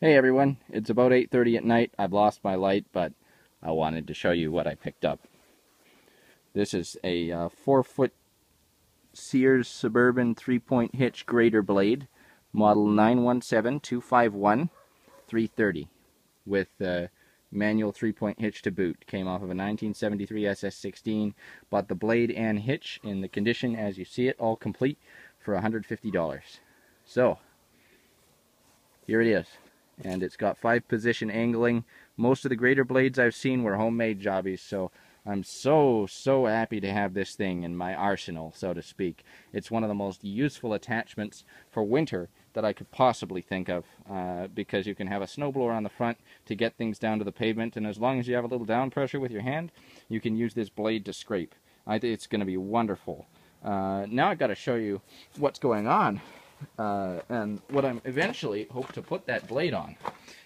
Hey everyone, it's about 8:30 at night. I've lost my light, but I wanted to show you what I picked up. This is a 4-foot Sears Suburban 3-point hitch grater blade, model 917-251-330, with manual 3-point hitch to boot. Came off of a 1973 SS16. Bought the blade and hitch in the condition as you see it, all complete, for $150. So, here it is. And it's got 5-position angling. Most of the grater blades I've seen were homemade jobbies, so I'm so happy to have this thing in my arsenal, so to speak. It's one of the most useful attachments for winter that I could possibly think of, because you can have a snowblower on the front to get things down to the pavement, and as long as you have a little down pressure with your hand, you can use this blade to scrape. I think it's going to be wonderful. Now I've got to show you what's going on. And what I'm eventually hope to put that blade on.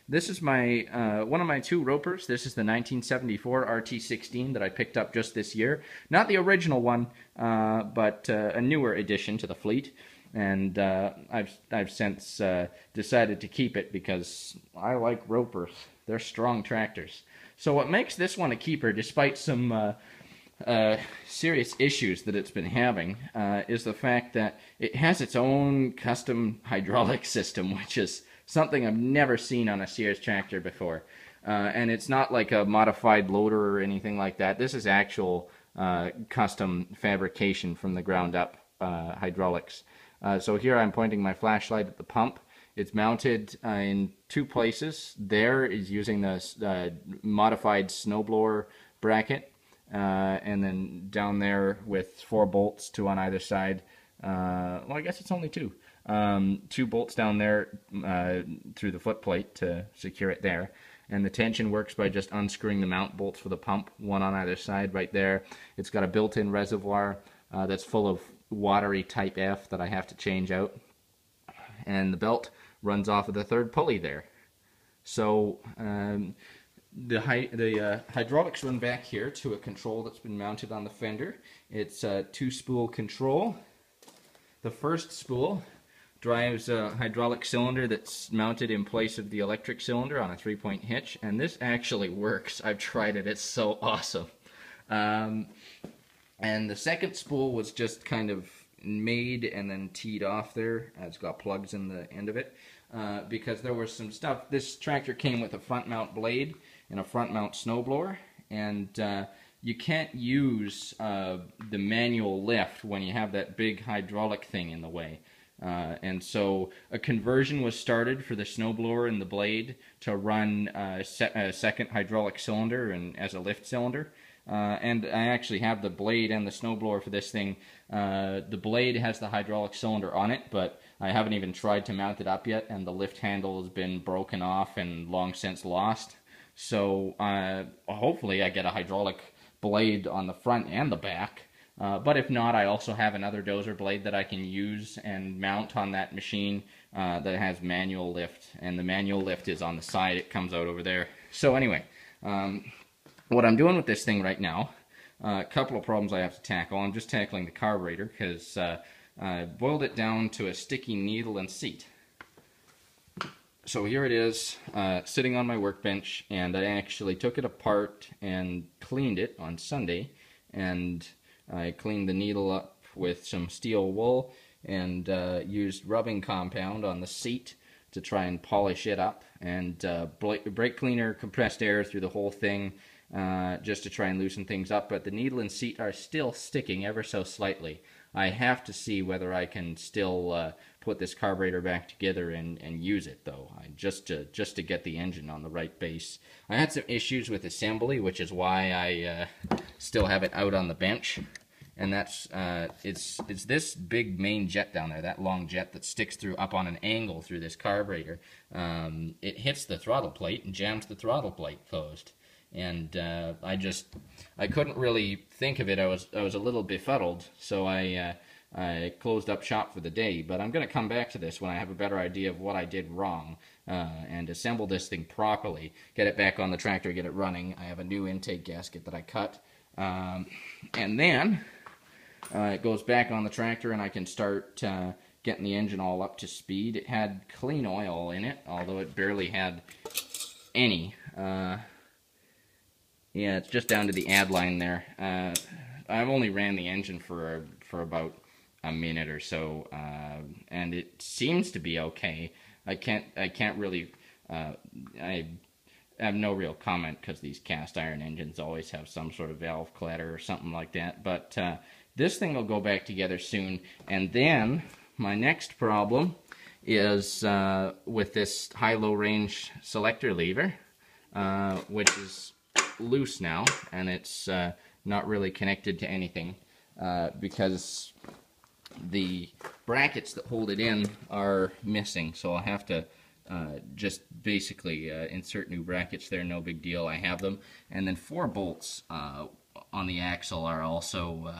This is my one of my 2 ropers. This is the 1974 RT16 that I picked up just this year. Not the original one, but a newer addition to the fleet. And I've since decided to keep it because I like ropers. They're strong tractors. So what makes this one a keeper, despite some serious issues that it's been having, is the fact that it has its own custom hydraulic system, which is something I've never seen on a Sears tractor before. And it's not like a modified loader or anything like that. This is actual custom fabrication from the ground up hydraulics. So here I'm pointing my flashlight at the pump. It's mounted in 2 places. There is using the modified snowblower bracket. And then down there with 4 bolts, 2 on either side. Well, I guess it's only 2. 2 bolts down there through the foot plate to secure it there. And the tension works by just unscrewing the mount bolts for the pump, 1 on either side right there. It's got a built-in reservoir that's full of watery type F that I have to change out. And the belt runs off of the 3rd pulley there. So the hydraulics run back here to a control that's been mounted on the fender. It's a 2-spool control. The first spool drives a hydraulic cylinder that's mounted in place of the electric cylinder on a 3-point hitch, and this actually works. I've tried it. It's so awesome. And the second spool was just kind of made and then teed off there. It's got plugs in the end of it. Because there was some stuff. This tractor came with a front mount blade and a front mount snowblower, and you can't use the manual lift when you have that big hydraulic thing in the way. And so a conversion was started for the snowblower and the blade to run a second hydraulic cylinder and as a lift cylinder. And I actually have the blade and the snowblower for this thing. The blade has the hydraulic cylinder on it, but I haven't even tried to mount it up yet, and the lift handle has been broken off and long since lost. So hopefully I get a hydraulic blade on the front and the back. But if not, I also have another dozer blade that I can use and mount on that machine that has manual lift. And the manual lift is on the side. It comes out over there. So anyway, what I'm doing with this thing right now, a couple of problems I have to tackle. I'm just tackling the carburetor because I boiled it down to a sticky needle and seat. So here it is, sitting on my workbench, and I actually took it apart and cleaned it on Sunday, and I cleaned the needle up with some steel wool and used rubbing compound on the seat to try and polish it up, and brake cleaner, compressed air through the whole thing just to try and loosen things up, but the needle and seat are still sticking ever so slightly. I have to see whether I can still put this carburetor back together and use it, though, just to get the engine on the right base. I had some issues with assembly, which is why I still have it out on the bench, and that's it's this big main jet down there, that long jet that sticks through up on an angle through this carburetor. It hits the throttle plate and jams the throttle plate closed. And I couldn't really think of it. I was a little befuddled, so I closed up shop for the day. But I'm going to come back to this when I have a better idea of what I did wrong, and assemble this thing properly, get it back on the tractor, get it running. I have a new intake gasket that I cut, and then it goes back on the tractor, and I can start getting the engine all up to speed. It had clean oil in it, although it barely had any. Yeah, it's just down to the add line there. I've only ran the engine for about a minute or so, and it seems to be okay. I can't really. I have no real comment because these cast iron engines always have some sort of valve clatter or something like that. But this thing will go back together soon, and then my next problem is with this high-low range selector lever, which is loose now, and it's not really connected to anything because the brackets that hold it in are missing, so I'll have to just basically insert new brackets there, no big deal, I have them. And then 4 bolts on the axle are also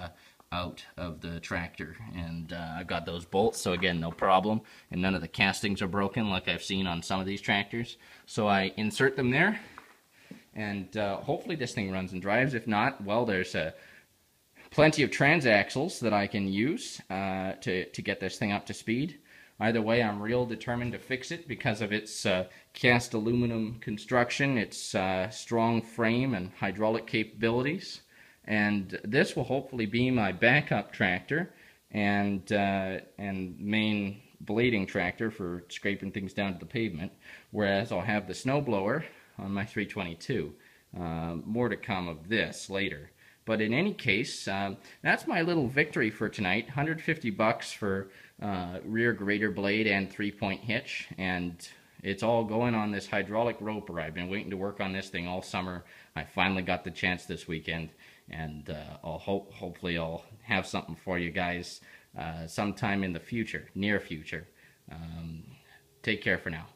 out of the tractor, and I've got those bolts, so again, no problem, and none of the castings are broken like I've seen on some of these tractors. So I insert them there, and hopefully this thing runs and drives. If not, well, there's plenty of transaxles that I can use to get this thing up to speed. Either way, I'm real determined to fix it because of its cast aluminum construction, its strong frame and hydraulic capabilities. And this will hopefully be my backup tractor and main blading tractor for scraping things down to the pavement, whereas I'll have the snowblower on my 322. More to come of this later. But in any case, that's my little victory for tonight. $150 for rear grader blade and 3-point hitch, and it's all going on this hydraulic roper. I've been waiting to work on this thing all summer. I finally got the chance this weekend, and hopefully I'll have something for you guys sometime in the future, near future. Take care for now.